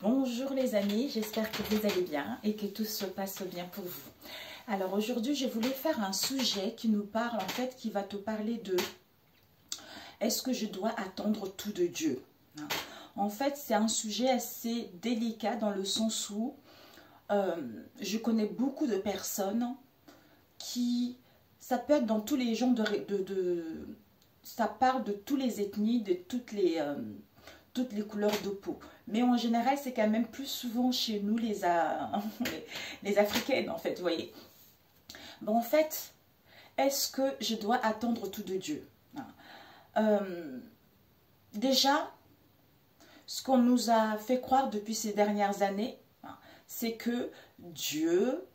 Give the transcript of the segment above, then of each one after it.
Bonjour les amis, j'espère que vous allez bien et que tout se passe bien pour vous. Alors aujourd'hui, je voulais faire un sujet qui nous parle en fait, qui va te parler de est-ce que je dois attendre tout de Dieu? En fait, c'est un sujet assez délicat dans le sens où je connais beaucoup de personnes qui, ça peut être dans tous les genres ça parle de toutes les ethnies, de toutes les couleurs de peau. Mais en général, c'est quand même plus souvent chez nous, les Africaines, en fait, vous voyez. Bon, en fait, est-ce que je dois attendre tout de Dieu? Déjà, ce qu'on nous a fait croire depuis ces dernières années, c'est que Dieu,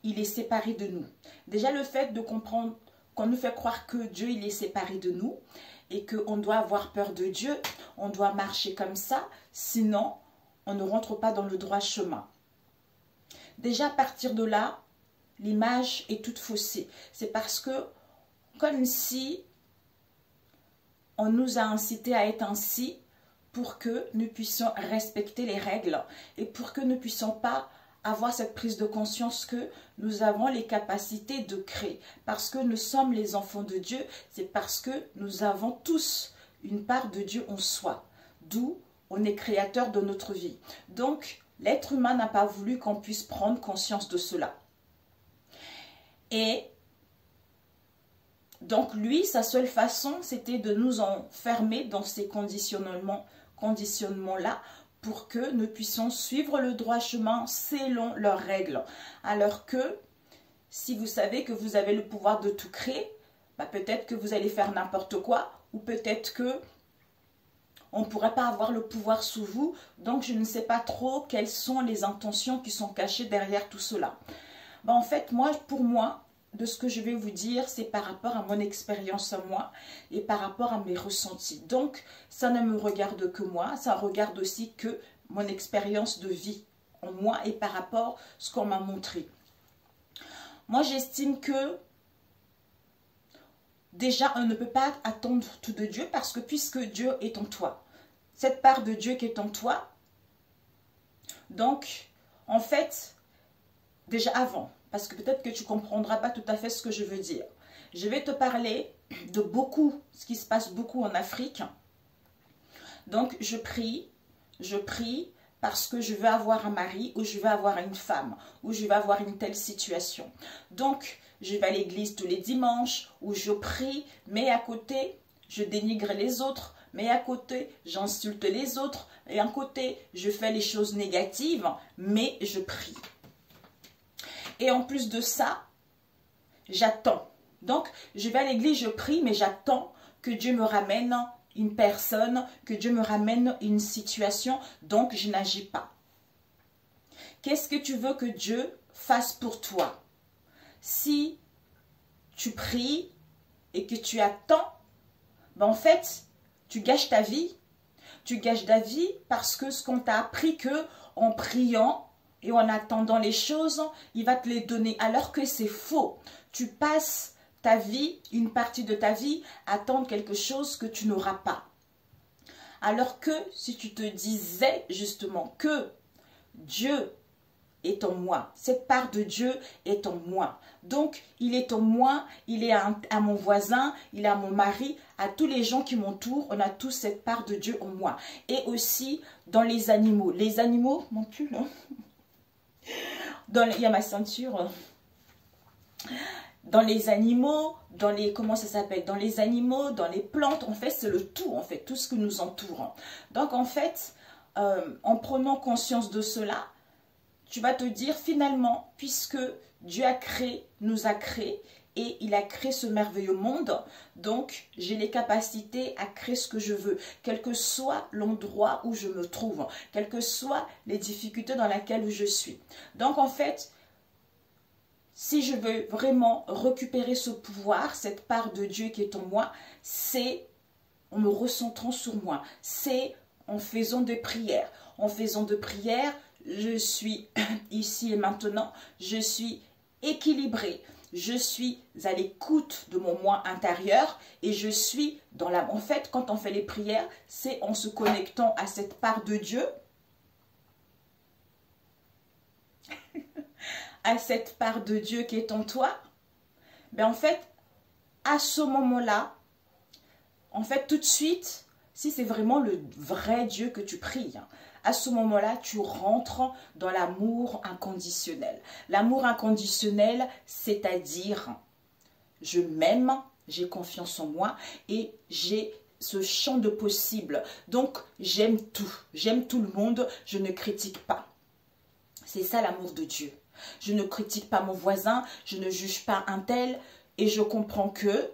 il est séparé de nous. Déjà, le fait de comprendre qu'on nous fait croire que Dieu, il est séparé de nous, et qu'on doit avoir peur de Dieu, on doit marcher comme ça, sinon on ne rentre pas dans le droit chemin. Déjà à partir de là, l'image est toute faussée. C'est parce que, comme si on nous a incités à être ainsi pour que nous puissions respecter les règles et pour que nous ne puissions pas avoir cette prise de conscience que nous avons les capacités de créer. Parce que nous sommes les enfants de Dieu, c'est parce que nous avons tous une part de Dieu en soi. D'où on est créateur de notre vie. Donc, l'être humain n'a pas voulu qu'on puisse prendre conscience de cela. Et donc, lui, sa seule façon, c'était de nous enfermer dans ces conditionnements-là pour que nous puissions suivre le droit chemin selon leurs règles. Alors que, si vous savez que vous avez le pouvoir de tout créer, peut-être que vous allez faire n'importe quoi, ou peut-être que on ne pourrait pas avoir le pouvoir sous vous. Donc, je ne sais pas trop quelles sont les intentions qui sont cachées derrière tout cela. En fait, pour moi, de ce que je vais vous dire, c'est par rapport à mon expérience à moi et par rapport à mes ressentis. Donc, ça ne me regarde que moi, ça regarde aussi que mon expérience de vie en moi et par rapport à ce qu'on m'a montré. Moi, j'estime que déjà, on ne peut pas attendre tout de Dieu parce que puisque Dieu est en toi, cette part de Dieu qui est en toi, donc, en fait, déjà avant, parce que peut-être que tu ne comprendras pas tout à fait ce que je veux dire. Je vais te parler de ce qui se passe beaucoup en Afrique. Donc, je prie parce que je veux avoir un mari ou je veux avoir une femme ou je veux avoir une telle situation. Donc, je vais à l'église tous les dimanches où je prie, mais à côté, je dénigre les autres, mais à côté, j'insulte les autres, et à côté, je fais les choses négatives, mais je prie. Et en plus de ça, j'attends. Donc, je vais à l'église, je prie, mais j'attends que Dieu me ramène une personne, que Dieu me ramène une situation, donc je n'agis pas. Qu'est-ce que tu veux que Dieu fasse pour toi? Si tu pries et que tu attends, en fait, tu gâches ta vie. Tu gâches ta vie parce que ce qu'on t'a appris que en priant, et en attendant les choses, il va te les donner. Alors que c'est faux. Tu passes ta vie, une partie de ta vie, à attendre quelque chose que tu n'auras pas. Alors que si tu te disais justement que Dieu est en moi, cette part de Dieu est en moi. Donc, il est en moi, il est à mon voisin, il est à mon mari, à tous les gens qui m'entourent, on a tous cette part de Dieu en moi. Et aussi dans les animaux. Les animaux, mon pull, hein? Il y a ma ceinture. Dans les animaux, comment ça s'appelle? Dans les animaux, dans les plantes, en fait, c'est le tout, en fait, tout ce que nous entoure. Donc, en fait, en prenant conscience de cela, tu vas te dire, finalement, puisque Dieu nous a créés, et il a créé ce merveilleux monde, donc j'ai les capacités à créer ce que je veux, quel que soit l'endroit où je me trouve, quelles que soient les difficultés dans lesquelles je suis. Donc en fait, si je veux vraiment récupérer ce pouvoir, cette part de Dieu qui est en moi, c'est en me recentrant sur moi, c'est en faisant des prières. En faisant des prières, je suis ici et maintenant, je suis équilibrée. Je suis à l'écoute de mon moi intérieur et je suis dans la... En fait, quand on fait les prières, c'est en se connectant à cette part de Dieu à cette part de Dieu qui est en toi, ben en fait, à ce moment-là, en fait, tout de suite, si c'est vraiment le vrai Dieu que tu pries, à ce moment-là, tu rentres dans l'amour inconditionnel. L'amour inconditionnel, c'est-à-dire, je m'aime, j'ai confiance en moi et j'ai ce champ de possible. Donc, j'aime tout le monde, je ne critique pas. C'est ça l'amour de Dieu. Je ne critique pas mon voisin, je ne juge pas un tel et je comprends que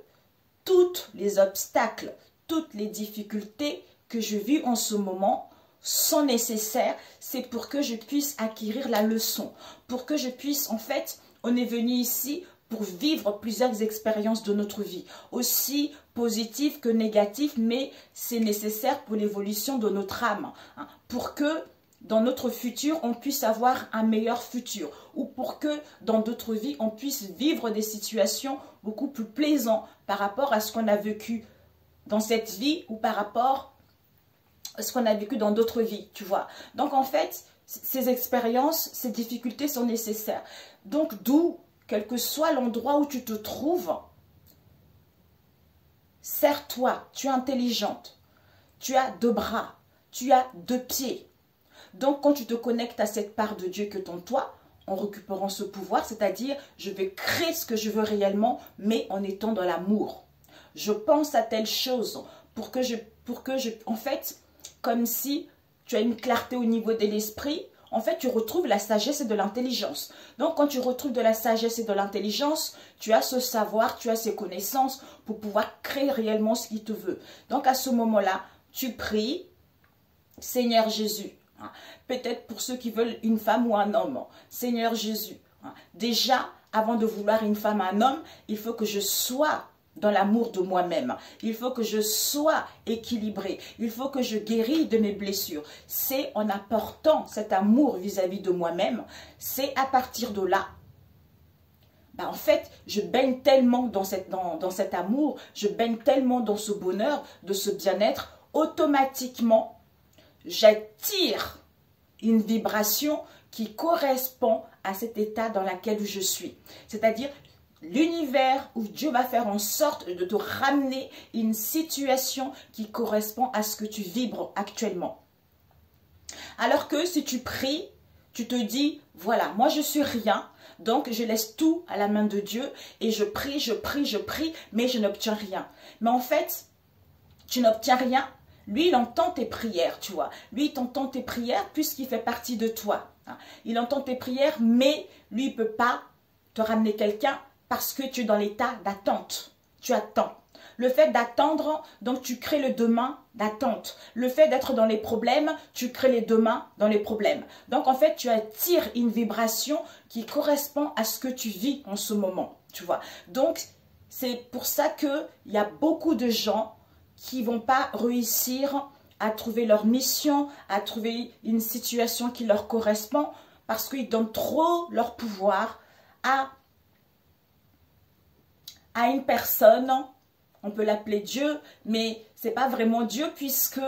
tous les obstacles, toutes les difficultés que je vis en ce moment sont nécessaires, c'est pour que je puisse acquérir la leçon, pour que je puisse, en fait, on est venu ici pour vivre plusieurs expériences de notre vie, aussi positives que négatives, mais c'est nécessaire pour l'évolution de notre âme, hein, pour que dans notre futur, on puisse avoir un meilleur futur, ou pour que dans d'autres vies, on puisse vivre des situations beaucoup plus plaisantes par rapport à ce qu'on a vécu dans cette vie ou par rapport à ce qu'on a vécu dans d'autres vies, tu vois. Donc en fait, ces expériences, ces difficultés sont nécessaires. Donc d'où, quel que soit l'endroit où tu te trouves, serre-toi, tu es intelligente, tu as 2 bras, tu as 2 pieds. Donc, quand tu te connectes à cette part de Dieu que est en toi, en récupérant ce pouvoir, c'est-à-dire, je vais créer ce que je veux réellement, mais en étant dans l'amour. Je pense à telle chose pour que je, en fait, comme si tu as une clarté au niveau de l'esprit, en fait, tu retrouves la sagesse et de l'intelligence. Donc, quand tu retrouves de la sagesse et de l'intelligence, tu as ce savoir, tu as ces connaissances pour pouvoir créer réellement ce qu'il te veut. Donc, à ce moment-là, tu pries, Seigneur Jésus. Peut-être pour ceux qui veulent une femme ou un homme. Seigneur Jésus, déjà, avant de vouloir une femme ou un homme, il faut que je sois dans l'amour de moi-même. Il faut que je sois équilibrée. Il faut que je guérisse de mes blessures. C'est en apportant cet amour vis-à-vis de moi-même, c'est à partir de là. En fait, je baigne tellement dans cet amour, je baigne tellement dans ce bonheur, de ce bien-être, automatiquement, j'attire une vibration qui correspond à cet état dans lequel je suis. C'est-à-dire l'univers où Dieu va faire en sorte de te ramener une situation qui correspond à ce que tu vibres actuellement. Alors que si tu pries, tu te dis, voilà, moi je suis rien, donc je laisse tout à la main de Dieu et je prie, mais je n'obtiens rien. Mais en fait, tu n'obtiens rien. Lui, il entend tes prières, tu vois. Lui, il t'entend tes prières puisqu'il fait partie de toi. Il entend tes prières, mais lui, il ne peut pas te ramener quelqu'un parce que tu es dans l'état d'attente. Tu attends. Le fait d'attendre, donc tu crées le demain d'attente. Le fait d'être dans les problèmes, tu crées les demain dans les problèmes. Donc, en fait, tu attires une vibration qui correspond à ce que tu vis en ce moment, tu vois. Donc, c'est pour ça qu'il y a beaucoup de gens qui ne vont pas réussir à trouver leur mission, à trouver une situation qui leur correspond, parce qu'ils donnent trop leur pouvoir à une personne, on peut l'appeler Dieu, mais ce n'est pas vraiment Dieu, puisque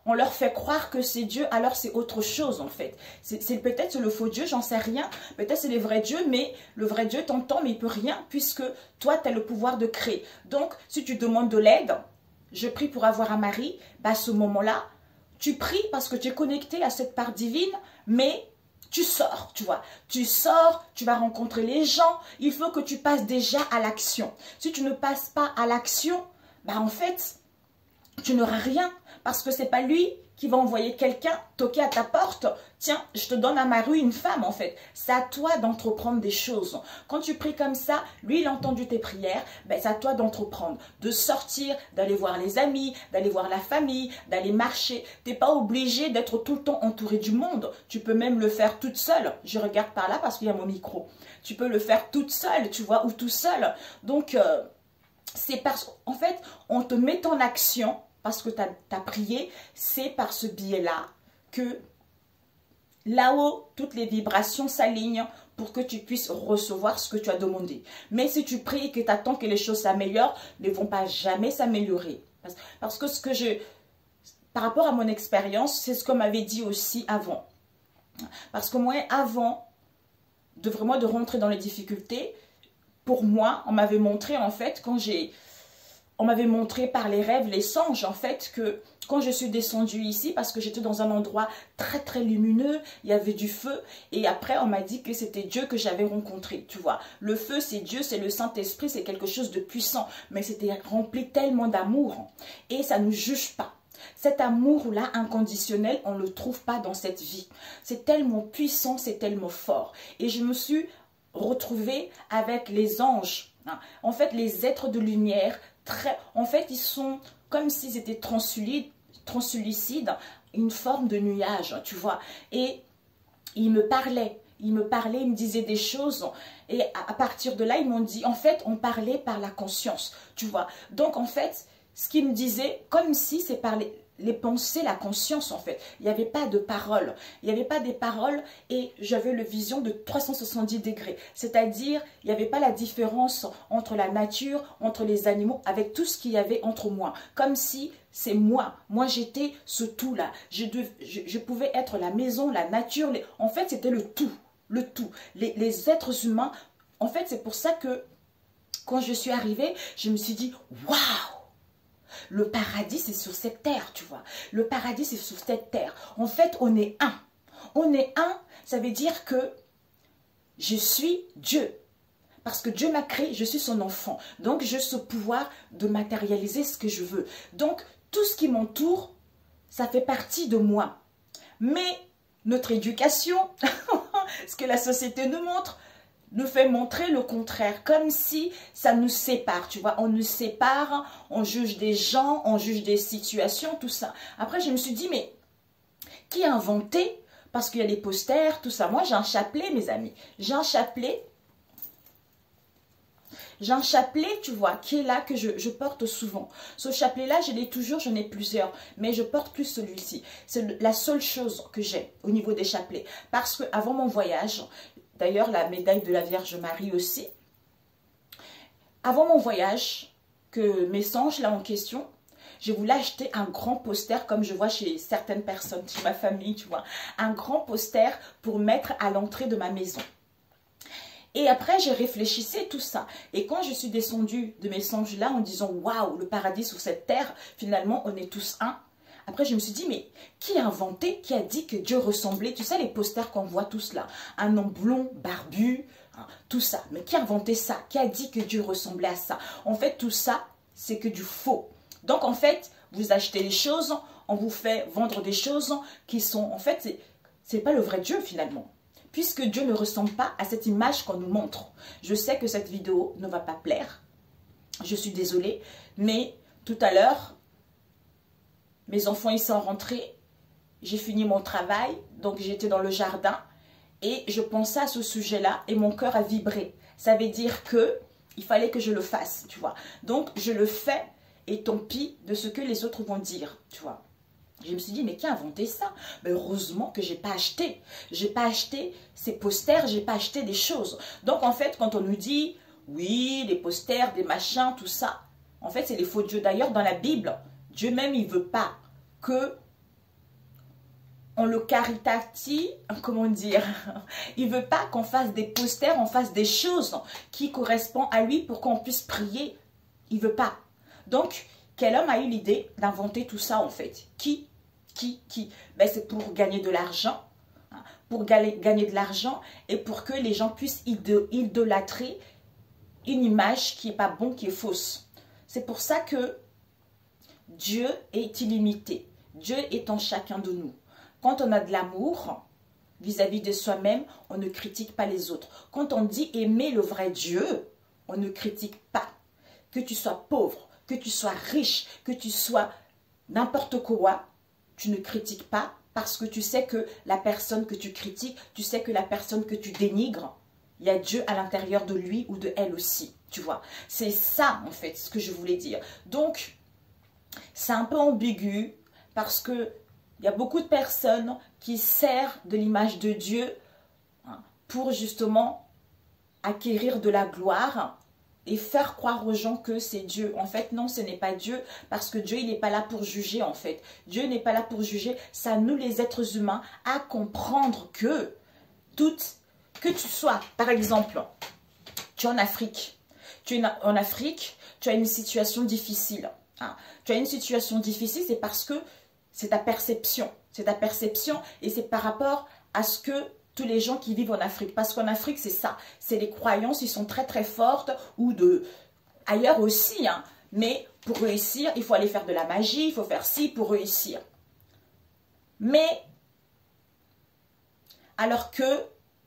on leur fait croire que c'est Dieu, alors c'est autre chose en fait. C'est peut-être le faux Dieu, j'en sais rien, peut-être c'est le vrai Dieu, mais le vrai Dieu t'entend, mais il ne peut rien, puisque toi, tu as le pouvoir de créer. Donc, si tu demandes de l'aide, je prie pour avoir un mari, à ce moment-là, tu pries parce que tu es connecté à cette part divine, mais tu sors, tu vois. Tu sors, tu vas rencontrer les gens, il faut que tu passes déjà à l'action. Si tu ne passes pas à l'action, en fait, tu n'auras rien parce que ce n'est pas lui qui va envoyer quelqu'un toquer à ta porte. Tiens, je te donne à ma rue une femme en fait. C'est à toi d'entreprendre des choses. Quand tu pries comme ça, lui il a entendu tes prières, c'est à toi d'entreprendre, de sortir, d'aller voir les amis, d'aller voir la famille, d'aller marcher. Tu n'es pas obligé d'être tout le temps entouré du monde. Tu peux même le faire toute seule. Je regarde par là parce qu'il y a mon micro. Tu peux le faire toute seule, tu vois, ou tout seul. Donc, c'est parce qu'en fait, on te met en action parce que tu as prié, c'est par ce biais-là que là-haut, toutes les vibrations s'alignent pour que tu puisses recevoir ce que tu as demandé. Mais si tu pries et que tu attends que les choses s'améliorent, ne vont pas jamais s'améliorer. Parce que par rapport à mon expérience, c'est ce qu'on m'avait dit aussi avant. Parce que moi, avant, vraiment de rentrer dans les difficultés, pour moi, on m'avait montré en fait, on m'avait montré par les rêves, les songes en fait, que quand je suis descendue ici, parce que j'étais dans un endroit très très lumineux, il y avait du feu, et après on m'a dit que c'était Dieu que j'avais rencontré, tu vois. Le feu c'est Dieu, c'est le Saint-Esprit, c'est quelque chose de puissant, mais c'était rempli tellement d'amour, et ça ne nous juge pas. Cet amour-là inconditionnel, on ne le trouve pas dans cette vie. C'est tellement puissant, c'est tellement fort. Et je me suis retrouvée avec les anges. En fait, les êtres de lumière, en fait, ils sont comme s'ils étaient translucides, une forme de nuage, tu vois. Et ils me parlaient. Ils me disaient des choses. Et à partir de là, ils m'ont dit, en fait, on parlait par la conscience, tu vois. Donc, en fait, ce qu'ils me disaient, comme si c'est par les pensées, la conscience en fait. Il n'y avait pas de paroles. Il n'y avait pas des paroles et j'avais le vision de 370 degrés. C'est-à-dire, il n'y avait pas la différence entre la nature, entre les animaux, avec tout ce qu'il y avait entre moi. Comme si c'est moi. Moi, j'étais ce tout-là. Je pouvais être la maison, la nature. En fait, c'était le tout. Le tout. Les êtres humains. En fait, c'est pour ça que quand je suis arrivée, je me suis dit, waouh! Le paradis, c'est sur cette terre, tu vois. Le paradis, c'est sur cette terre. En fait, on est un. On est un, ça veut dire que je suis Dieu. Parce que Dieu m'a créé, je suis son enfant. Donc, j'ai ce pouvoir de matérialiser ce que je veux. Donc, tout ce qui m'entoure, ça fait partie de moi. Mais notre éducation, ce que la société nous montre, nous fait montrer le contraire, comme si ça nous sépare, tu vois, on nous sépare, on juge des gens, on juge des situations, tout ça. Après, je me suis dit, mais qui a inventé? Parce qu'il y a les posters, tout ça. Moi, j'ai un chapelet, mes amis. J'ai un chapelet, tu vois, qui est là, que je porte souvent. Ce chapelet-là, je l'ai toujours, j'en ai plusieurs, mais je porte plus celui-ci. C'est la seule chose que j'ai au niveau des chapelets. Parce qu'avant mon voyage, d'ailleurs, la médaille de la Vierge Marie aussi. Avant mon voyage, que mes songes là en question, je voulais acheter un grand poster comme je vois chez certaines personnes, chez ma famille, tu vois. Un grand poster pour mettre à l'entrée de ma maison. Et après, j'ai réfléchi tout ça. Et quand je suis descendue de mes songes là en disant, waouh, le paradis sur cette terre, finalement, on est tous un. Après, je me suis dit, mais qui a inventé, qui a dit que Dieu ressemblait? Tu sais, les posters qu'on voit tous là, un homme blond, barbu, hein, tout ça. Mais qui a inventé ça? Qui a dit que Dieu ressemblait à ça? En fait, tout ça, c'est que du faux. Donc, en fait, vous achetez les choses, on vous fait vendre des choses qui sont, en fait, c'est pas le vrai Dieu finalement. Puisque Dieu ne ressemble pas à cette image qu'on nous montre. Je sais que cette vidéo ne va pas plaire. Je suis désolée, mais tout à l'heure, mes enfants, ils sont rentrés, j'ai fini mon travail, donc j'étais dans le jardin et je pensais à ce sujet-là et mon cœur a vibré. Ça veut dire que il fallait que je le fasse, tu vois. Donc, je le fais et tant pis de ce que les autres vont dire, tu vois. Je me suis dit, mais qui a inventé ça? Mais heureusement que je n'ai pas acheté. Je n'ai pas acheté ces posters, je n'ai pas acheté des choses. Donc, en fait, quand on nous dit, oui, les posters, des machins, tout ça, en fait, c'est les faux dieux. D'ailleurs, dans la Bible, Dieu même, il ne veut pas que on le caritatise, comment dire, il ne veut pas qu'on fasse des posters, on fasse des choses qui correspondent à lui pour qu'on puisse prier. Il ne veut pas. Donc, quel homme a eu l'idée d'inventer tout ça en fait? Qui? Ben, c'est pour gagner de l'argent. Hein, pour gagner de l'argent et pour que les gens puissent idolâtrer une image qui n'est pas bonne, qui est fausse. C'est pour ça que Dieu est illimité. Dieu est en chacun de nous. Quand on a de l'amour vis-à-vis de soi-même, on ne critique pas les autres. Quand on dit aimer le vrai Dieu, on ne critique pas. Que tu sois pauvre, que tu sois riche, que tu sois n'importe quoi, tu ne critiques pas parce que tu sais que la personne que tu critiques, tu sais que la personne que tu dénigres, il y a Dieu à l'intérieur de lui ou de elle aussi, tu vois. C'est ça, en fait, ce que je voulais dire. Donc, c'est un peu ambigu parce que il y a beaucoup de personnes qui servent de l'image de Dieu pour justement acquérir de la gloire et faire croire aux gens que c'est Dieu. En fait, non, ce n'est pas Dieu, parce que Dieu, il n'est pas là pour juger, en fait. Dieu n'est pas là pour juger. C'est à nous, les êtres humains, à comprendre que toute que tu sois, par exemple, tu es en Afrique. Tu es en Afrique, tu as une situation difficile. Hein. Tu as une situation difficile, c'est parce que c'est ta perception. C'est ta perception et c'est par rapport à ce que tous les gens qui vivent en Afrique. Parce qu'en Afrique, c'est ça. C'est les croyances, ils sont très très fortes ou ailleurs aussi. Hein. Mais pour réussir, il faut aller faire de la magie, il faut faire ci pour réussir. Mais, alors que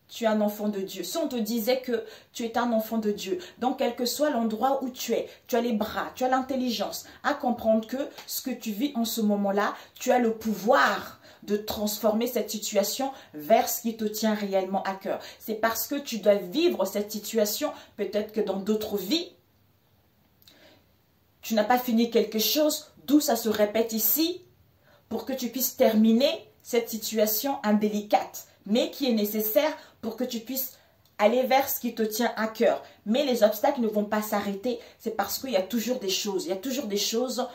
tu es un enfant de Dieu. Si on te disait que tu es un enfant de Dieu, donc quel que soit l'endroit où tu as les bras, tu as l'intelligence à comprendre que ce que tu vis en ce moment-là, tu as le pouvoir de transformer cette situation vers ce qui te tient réellement à cœur. C'est parce que tu dois vivre cette situation, peut-être que dans d'autres vies, tu n'as pas fini quelque chose, d'où ça se répète ici, pour que tu puisses terminer cette situation indélicate, mais qui est nécessaire pour que tu puisses aller vers ce qui te tient à cœur. Mais les obstacles ne vont pas s'arrêter, c'est parce qu'il y a toujours des choses, il y a toujours des choses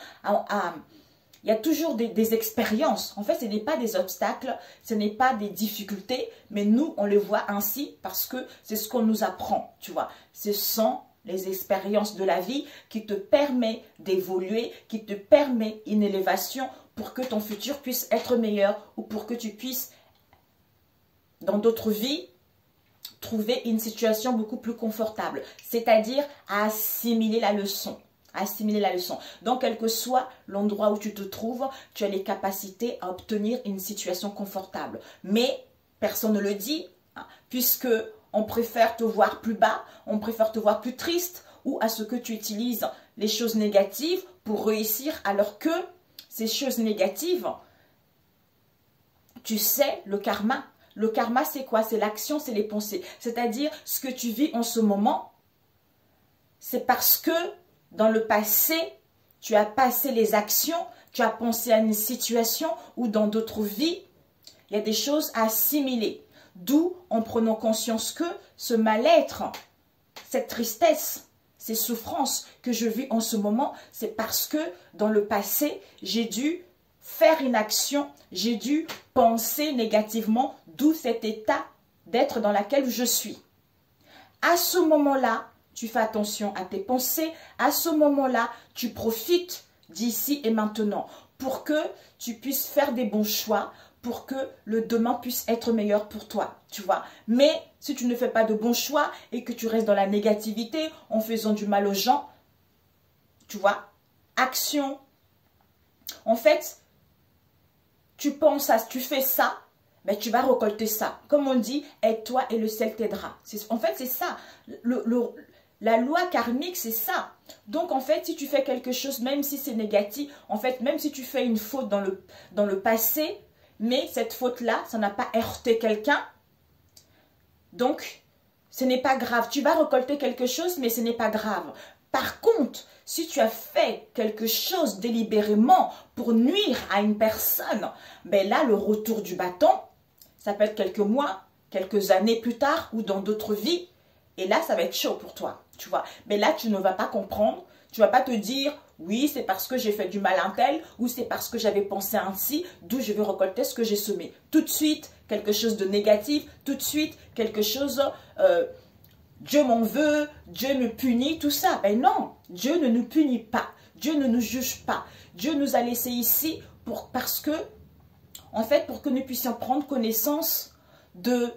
il y a toujours des expériences. En fait, ce n'est pas des obstacles, ce n'est pas des difficultés, mais nous, on le voit ainsi parce que c'est ce qu'on nous apprend, tu vois. Ce sont les expériences de la vie qui te permettent d'évoluer, qui te permettent une élévation pour que ton futur puisse être meilleur ou pour que tu puisses, dans d'autres vies, trouver une situation beaucoup plus confortable. C'est-à-dire à assimiler la leçon. Assimiler la leçon. Donc, quel que soit l'endroit où tu te trouves, tu as les capacités à obtenir une situation confortable. Mais, personne ne le dit, hein, puisque on préfère te voir plus bas, on préfère te voir plus triste, ou à ce que tu utilises les choses négatives pour réussir, alors que ces choses négatives, tu sais, le karma. Le karma, c'est quoi? C'est l'action, c'est les pensées. C'est-à-dire, ce que tu vis en ce moment, c'est parce que dans le passé, tu as passé les actions, tu as pensé à une situation ou dans d'autres vies, il y a des choses à assimiler. D'où, en prenant conscience que ce mal-être, cette tristesse, ces souffrances que je vis en ce moment, c'est parce que dans le passé, j'ai dû faire une action, j'ai dû penser négativement, d'où cet état d'être dans lequel je suis. À ce moment-là, tu fais attention à tes pensées. À ce moment-là, tu profites d'ici et maintenant pour que tu puisses faire des bons choix, pour que le demain puisse être meilleur pour toi, tu vois. Mais si tu ne fais pas de bons choix et que tu restes dans la négativité en faisant du mal aux gens, tu vois, action. En fait, tu penses à, tu fais ça, ben tu vas récolter ça. Comme on dit, aide-toi et le ciel t'aidera. En fait, c'est ça. La loi karmique, c'est ça. Donc, en fait, si tu fais quelque chose, même si c'est négatif, en fait, même si tu fais une faute dans le passé, mais cette faute-là, ça n'a pas heurté quelqu'un, donc, ce n'est pas grave. Tu vas récolter quelque chose, mais ce n'est pas grave. Par contre, si tu as fait quelque chose délibérément pour nuire à une personne, ben là, le retour du bâton, ça peut être quelques mois, quelques années plus tard ou dans d'autres vies. Et là, ça va être chaud pour toi, tu vois. Mais là, tu ne vas pas comprendre. Tu ne vas pas te dire, oui, c'est parce que j'ai fait du mal à un tel ou c'est parce que j'avais pensé ainsi, d'où je vais récolter ce que j'ai semé. Tout de suite, quelque chose de négatif. Tout de suite, quelque chose... Dieu m'en veut, Dieu me punit, tout ça. Ben non, Dieu ne nous punit pas. Dieu ne nous juge pas. Dieu nous a laissés ici parce que, en fait, pour que nous puissions prendre connaissance de...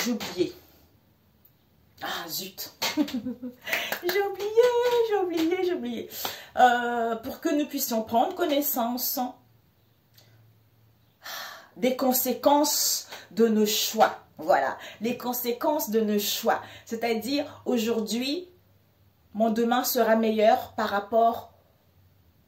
J'ai oublié. Ah, zut. J'ai oublié. Pour que nous puissions prendre connaissance des conséquences de nos choix. Voilà, les conséquences de nos choix. C'est-à-dire, aujourd'hui, mon demain sera meilleur par rapport...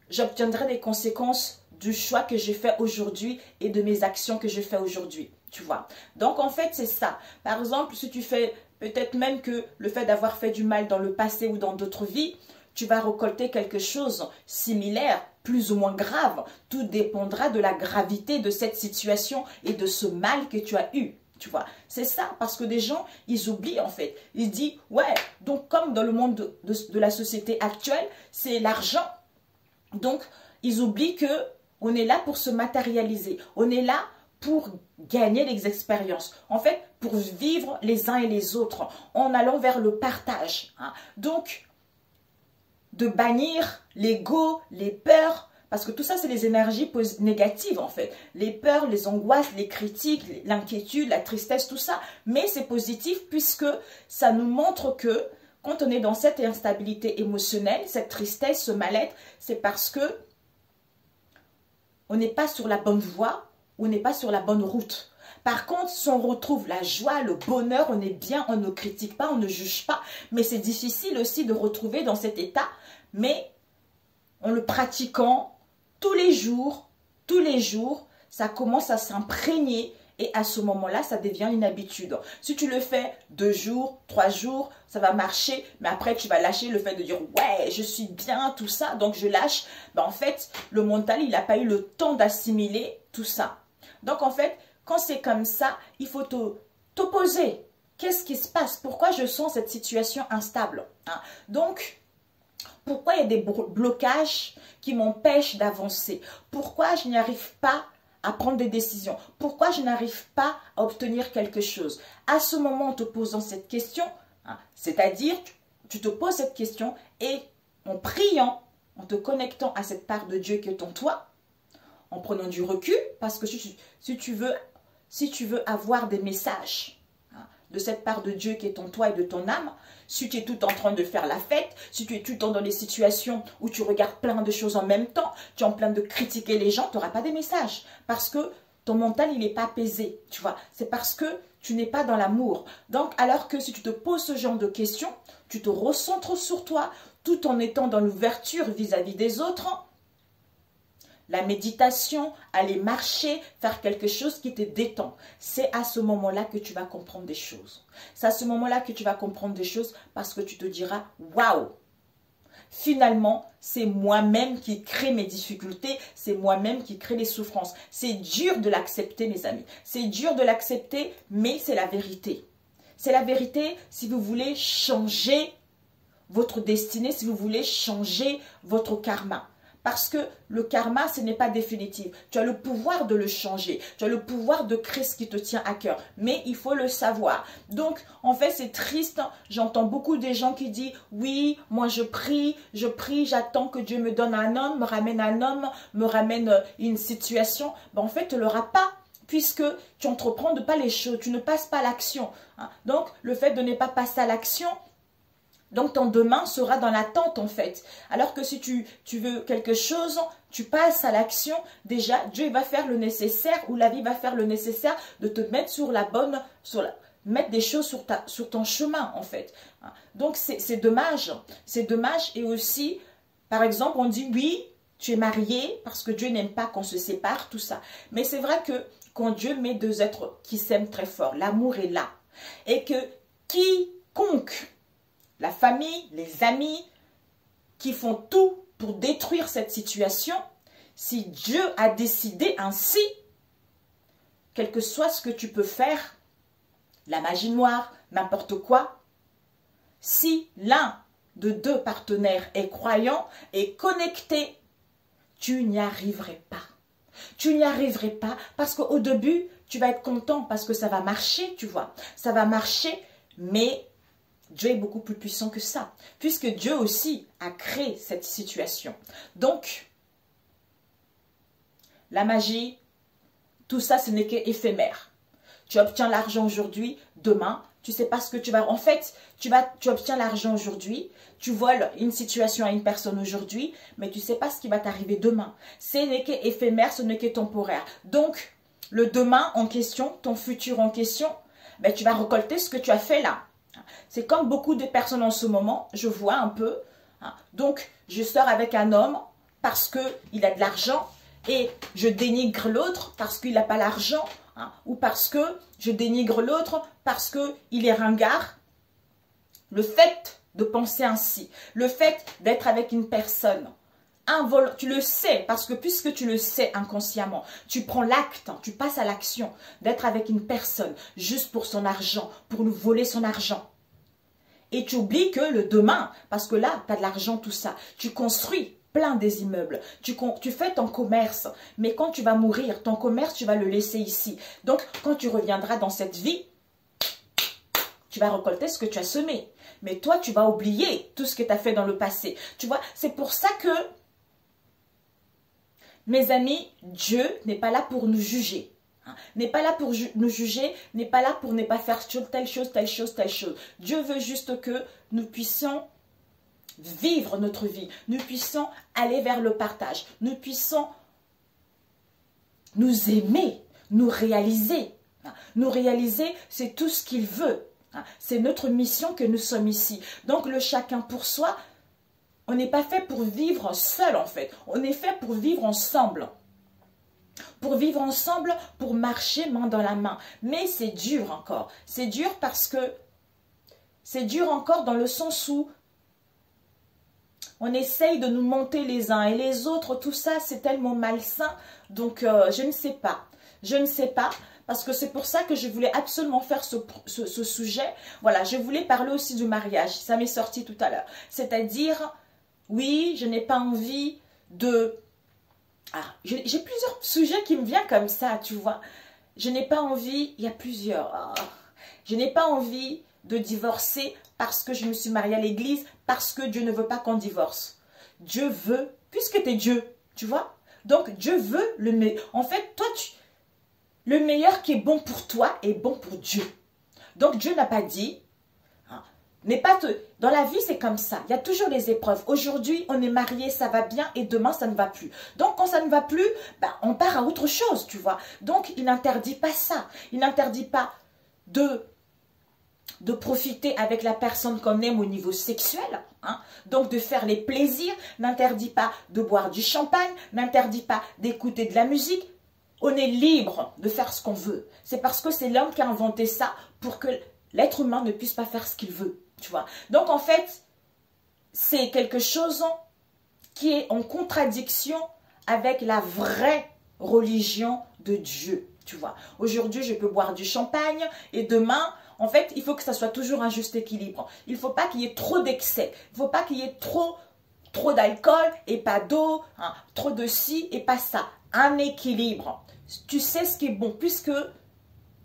J'obtiendrai des conséquences du choix que j'ai fait aujourd'hui et de mes actions que je fais aujourd'hui. Tu vois. Donc, en fait, c'est ça. Par exemple, si tu fais... Peut-être même que le fait d'avoir fait du mal dans le passé ou dans d'autres vies, tu vas récolter quelque chose similaire, plus ou moins grave. Tout dépendra de la gravité de cette situation et de ce mal que tu as eu. Tu vois, c'est ça, parce que des gens, ils oublient en fait. Ils disent, ouais, donc comme dans le monde de la société actuelle, c'est l'argent. Donc, ils oublient que on est là pour se matérialiser. On est là pour gagner les expériences. En fait, pour vivre les uns et les autres, en allant vers le partage. Hein. Donc, de bannir l'ego, les peurs, parce que tout ça, c'est les énergies négatives, en fait. Les peurs, les angoisses, les critiques, l'inquiétude, la tristesse, tout ça. Mais c'est positif puisque ça nous montre que quand on est dans cette instabilité émotionnelle, cette tristesse, ce mal-être, c'est parce que on n'est pas sur la bonne voie, ou on n'est pas sur la bonne route. Par contre, si on retrouve la joie, le bonheur, on est bien, on ne critique pas, on ne juge pas. Mais c'est difficile aussi de retrouver dans cet état, mais en le pratiquant tous les jours, ça commence à s'imprégner et à ce moment-là, ça devient une habitude. Si tu le fais 2 jours, 3 jours, ça va marcher, mais après tu vas lâcher le fait de dire « ouais, je suis bien, tout ça, donc je lâche ». Ben, en fait, le mental, il n'a pas eu le temps d'assimiler tout ça. Donc en fait, quand c'est comme ça, il faut t'opposer. Qu'est-ce qui se passe? Pourquoi je sens cette situation instable? Hein? Donc, pourquoi il y a des blocages qui m'empêchent d'avancer? Pourquoi je n'y arrive pas à prendre des décisions? Pourquoi je n'arrive pas à obtenir quelque chose? À ce moment, en te posant cette question, hein, c'est-à-dire, tu te poses cette question et en priant, en te connectant à cette part de Dieu qui est en toi, en prenant du recul, parce que si tu veux avoir des messages de cette part de Dieu qui est en toi et de ton âme, si tu es tout en train de faire la fête, si tu es tout le temps dans des situations où tu regardes plein de choses en même temps, tu es en train de critiquer les gens, tu n'auras pas des messages. Parce que ton mental, il n'est pas apaisé, tu vois. C'est parce que tu n'es pas dans l'amour. Donc, alors que si tu te poses ce genre de questions, tu te recentres sur toi, tout en étant dans l'ouverture vis-à-vis des autres. La méditation, aller marcher, faire quelque chose qui te détend. C'est à ce moment-là que tu vas comprendre des choses. C'est à ce moment-là que tu vas comprendre des choses parce que tu te diras « Waouh !» Finalement, c'est moi-même qui crée mes difficultés, c'est moi-même qui crée les souffrances. C'est dur de l'accepter, mes amis. C'est dur de l'accepter, mais c'est la vérité. C'est la vérité si vous voulez changer votre destinée, si vous voulez changer votre karma. Parce que le karma, ce n'est pas définitif. Tu as le pouvoir de le changer. Tu as le pouvoir de créer ce qui te tient à cœur. Mais il faut le savoir. Donc, en fait, c'est triste. J'entends beaucoup de gens qui disent « Oui, moi je prie, j'attends que Dieu me donne un homme, me ramène une situation. » Ben, en fait, tu ne l'auras pas. Puisque tu entreprends pas les choses, tu ne passes pas à l'action. Hein. Donc, le fait de ne pas passer à l'action, donc, ton demain sera dans l'attente, en fait. Alors que si tu veux quelque chose, tu passes à l'action. Déjà, Dieu va faire le nécessaire ou la vie va faire le nécessaire de te mettre sur la bonne, mettre des choses sur ton chemin, en fait. Donc, c'est dommage. C'est dommage. Et aussi, par exemple, on dit oui, tu es marié parce que Dieu n'aime pas qu'on se sépare, tout ça. Mais c'est vrai que quand Dieu met 2 êtres qui s'aiment très fort, l'amour est là. Et que quiconque, la famille, les amis, qui font tout pour détruire cette situation, si Dieu a décidé ainsi, quel que soit ce que tu peux faire, la magie noire, n'importe quoi, si l'un de 2 partenaires est croyant et connecté, tu n'y arriverais pas. Tu n'y arriverais pas parce qu'au début, tu vas être content parce que ça va marcher, tu vois. Ça va marcher, mais Dieu est beaucoup plus puissant que ça, puisque Dieu aussi a créé cette situation. Donc, la magie, tout ça, ce n'est qu'éphémère. Tu obtiens l'argent aujourd'hui, demain, tu ne sais pas ce que tu vas... En fait, tu obtiens l'argent aujourd'hui, tu voles une situation à une personne aujourd'hui, mais tu ne sais pas ce qui va t'arriver demain. Ce n'est qu'éphémère, ce n'est que temporaire. Donc, le demain en question, ton futur en question, ben, tu vas récolter ce que tu as fait là. C'est comme beaucoup de personnes en ce moment, je vois un peu. Hein. Donc, je sors avec un homme parce qu'il a de l'argent et je dénigre l'autre parce qu'il n'a pas l'argent. Hein, ou parce que je dénigre l'autre parce qu'il est ringard. Le fait de penser ainsi, le fait d'être avec une personne, tu le sais, parce que puisque tu le sais inconsciemment, tu prends l'acte, tu passes à l'action d'être avec une personne juste pour son argent, pour nous voler son argent. Et tu oublies que le demain, parce que là, tu as de l'argent, tout ça, tu construis plein des immeubles. Tu fais ton commerce, mais quand tu vas mourir, ton commerce, tu vas le laisser ici. Donc, quand tu reviendras dans cette vie, tu vas récolter ce que tu as semé. Mais toi, tu vas oublier tout ce que tu as fait dans le passé. Tu vois, c'est pour ça que, mes amis, Dieu n'est pas là pour nous juger. N'est pas là pour nous juger, n'est pas là pour ne pas faire telle chose, telle chose, telle chose. Dieu veut juste que nous puissions vivre notre vie. Nous puissions aller vers le partage. Nous puissions nous aimer, nous réaliser. Nous réaliser, c'est tout ce qu'il veut. C'est notre mission que nous sommes ici. Donc le chacun pour soi, on n'est pas fait pour vivre seul en fait. On est fait pour vivre ensemble. Pour vivre ensemble, pour marcher main dans la main. Mais c'est dur encore. C'est dur parce que c'est dur encore dans le sens où on essaye de nous monter les uns et les autres. Tout ça, c'est tellement malsain. Donc, je ne sais pas. Je ne sais pas. Parce que c'est pour ça que je voulais absolument faire ce sujet. Voilà, je voulais parler aussi du mariage. Ça m'est sorti tout à l'heure. C'est-à-dire, oui, je n'ai pas envie de... j'ai plusieurs sujets qui me viennent comme ça, tu vois. Je n'ai pas envie, il y a plusieurs. Je n'ai pas envie de divorcer parce que je me suis mariée à l'église, parce que Dieu ne veut pas qu'on divorce. Dieu veut, puisque tu es Dieu, tu vois. Donc, Dieu veut le meilleur. En fait, toi, le meilleur qui est bon pour toi est bon pour Dieu. Donc, Dieu n'a pas dit, dans la vie, c'est comme ça. Il y a toujours des épreuves. Aujourd'hui, on est marié, ça va bien, et demain, ça ne va plus. Donc, quand ça ne va plus, on part à autre chose, tu vois. Donc, il n'interdit pas ça. Il n'interdit pas de profiter avec la personne qu'on aime au niveau sexuel, donc de faire les plaisirs, n'interdit pas de boire du champagne, n'interdit pas d'écouter de la musique. On est libre de faire ce qu'on veut. C'est parce que c'est l'homme qui a inventé ça pour que l'être humain ne puisse pas faire ce qu'il veut, tu vois. Donc en fait, c'est quelque chose qui est en contradiction avec la vraie religion de Dieu, tu vois. Aujourd'hui, je peux boire du champagne et demain... En fait, il faut que ça soit toujours un juste équilibre. Il ne faut pas qu'il y ait trop d'excès. Il ne faut pas qu'il y ait trop d'alcool et pas d'eau, trop de ci et pas ça. Un équilibre. Tu sais ce qui est bon puisque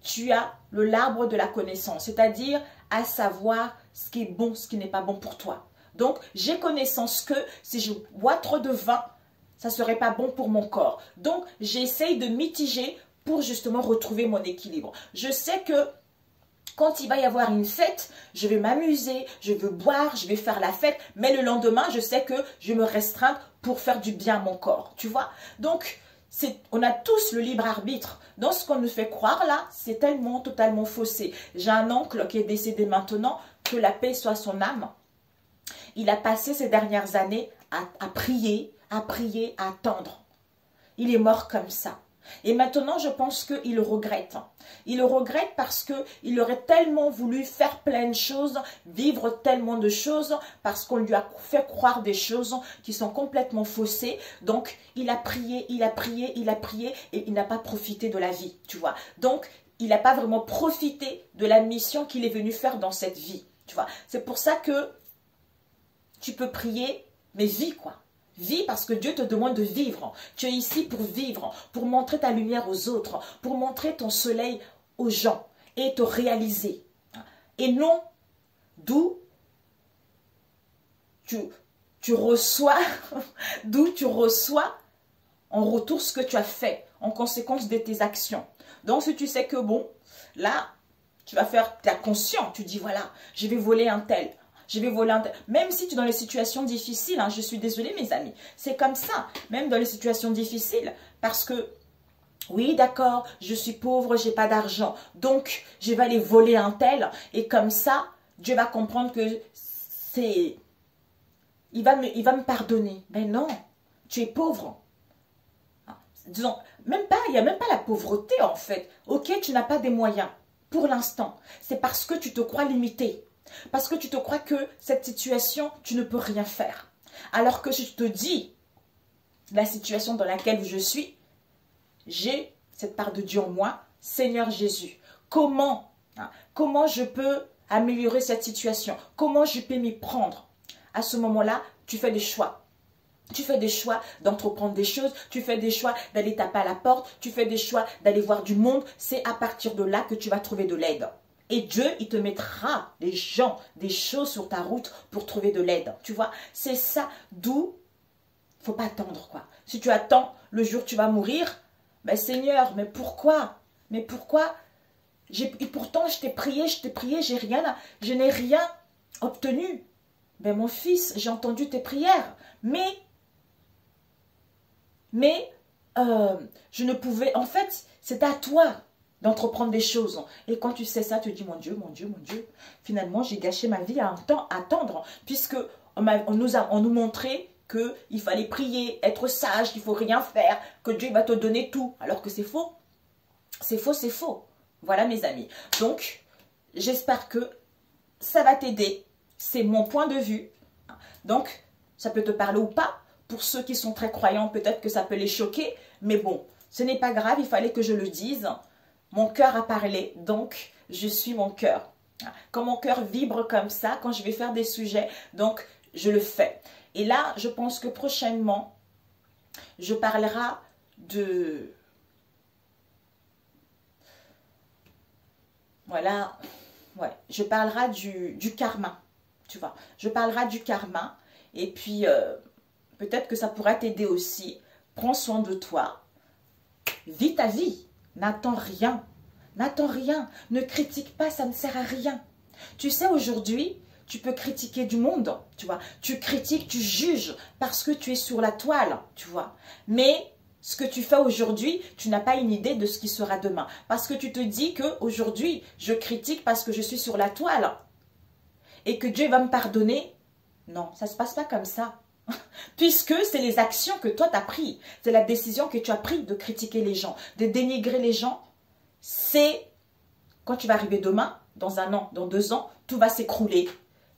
tu as l'arbre de la connaissance, c'est-à-dire à savoir ce qui est bon, ce qui n'est pas bon pour toi. Donc, j'ai connaissance que si je bois trop de vin, ça ne serait pas bon pour mon corps. Donc, j'essaye de mitiger pour justement retrouver mon équilibre. Je sais que quand il va y avoir une fête, je vais m'amuser, je veux boire, je vais faire la fête. Mais le lendemain, je sais que je vais me restreindre pour faire du bien à mon corps. Tu vois? Donc, on a tous le libre arbitre. Dans ce qu'on nous fait croire là, c'est tellement, totalement faussé. J'ai un oncle qui est décédé maintenant, que la paix soit son âme. Il a passé ces dernières années à prier, à attendre. Il est mort comme ça. Et maintenant, je pense qu'il le regrette. Il le regrette parce qu'il aurait tellement voulu faire plein de choses, vivre tellement de choses, parce qu'on lui a fait croire des choses qui sont complètement faussées. Donc, il a prié, il a prié, il a prié, et il n'a pas profité de la vie, tu vois. Donc, il n'a pas vraiment profité de la mission qu'il est venu faire dans cette vie, tu vois. C'est pour ça que tu peux prier, mais vis, quoi. Vis parce que Dieu te demande de vivre. Tu es ici pour vivre, pour montrer ta lumière aux autres, pour montrer ton soleil aux gens et te réaliser. Et non d'où tu reçois, d'où tu reçois en retour ce que tu as fait, en conséquence de tes actions. Donc si tu sais que bon, là, tu vas faire, tu es conscient, tu dis voilà, je vais voler un tel. Je vais voler, même si tu es dans les situations difficiles, je suis désolée mes amis, c'est comme ça, même dans les situations difficiles, parce que, oui d'accord, je suis pauvre, j'ai pas d'argent, donc je vais aller voler un tel, et comme ça, Dieu va comprendre que c'est, il va me pardonner, mais non, tu es pauvre. Disons, il n'y a même pas la pauvreté en fait, ok, tu n'as pas des moyens, pour l'instant, c'est parce que tu te crois limité. Parce que tu te crois que cette situation, tu ne peux rien faire. Alors que je te dis, la situation dans laquelle je suis, j'ai cette part de Dieu en moi, Seigneur Jésus. Comment je peux améliorer cette situation? Comment je peux m'y prendre? À ce moment-là, tu fais des choix. Tu fais des choix d'entreprendre des choses, tu fais des choix d'aller taper à la porte, tu fais des choix d'aller voir du monde. C'est à partir de là que tu vas trouver de l'aide. Et Dieu, il te mettra des gens, des choses sur ta route pour trouver de l'aide. Tu vois, c'est ça, d'où il ne faut pas attendre, quoi. Si tu attends le jour où tu vas mourir, ben Seigneur, mais pourquoi? Mais pourquoi? Et pourtant, je t'ai prié, je n'ai rien obtenu. Ben mon fils, j'ai entendu tes prières, mais je ne pouvais, en fait, c'est à toi d'entreprendre des choses. Et quand tu sais ça, tu te dis, mon Dieu, mon Dieu, mon Dieu, finalement, j'ai gâché ma vie à un temps attendre, puisque on nous montrait qu'il fallait prier, être sage, qu'il ne faut rien faire, que Dieu va te donner tout, alors que c'est faux. C'est faux, c'est faux. Voilà mes amis. Donc, j'espère que ça va t'aider. C'est mon point de vue. Donc, ça peut te parler ou pas. Pour ceux qui sont très croyants, peut-être que ça peut les choquer. Mais bon, ce n'est pas grave, il fallait que je le dise. Mon cœur a parlé, donc je suis mon cœur. Quand mon cœur vibre comme ça, quand je vais faire des sujets, donc je le fais. Et là, je pense que prochainement, je parlerai de... Voilà, ouais, je parlerai du karma, tu vois. Je parlerai du karma et puis peut-être que ça pourra t'aider aussi. Prends soin de toi, vis ta vie, n'attends rien, n'attends rien, ne critique pas, ça ne sert à rien. Tu sais, aujourd'hui, tu peux critiquer du monde, tu vois. Tu critiques, tu juges parce que tu es sur la toile, tu vois. Mais ce que tu fais aujourd'hui, tu n'as pas une idée de ce qui sera demain. Parce que tu te dis qu'aujourd'hui, je critique parce que je suis sur la toile. Et que Dieu va me pardonner. Non, ça ne se passe pas comme ça. Puisque c'est les actions que toi tu as prises. C'est la décision que tu as prise de critiquer les gens, de dénigrer les gens. C'est quand tu vas arriver demain, dans 1 an, dans 2 ans, tout va s'écrouler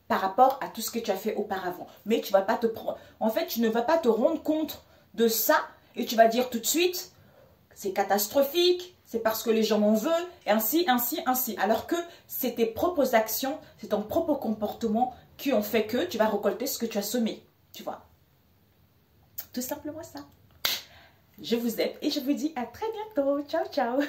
par rapport à tout ce que tu as fait auparavant. Mais tu vas pas te prendre. En fait, tu ne vas pas te rendre compte de ça. Et tu vas dire tout de suite, c'est catastrophique, c'est parce que les gens m'en veulent, et ainsi, ainsi, ainsi. Alors que c'est tes propres actions, c'est ton propre comportement qui ont fait que tu vas récolter ce que tu as semé. Tu vois. Tout simplement ça. Je vous aime et je vous dis à très bientôt. Ciao, ciao.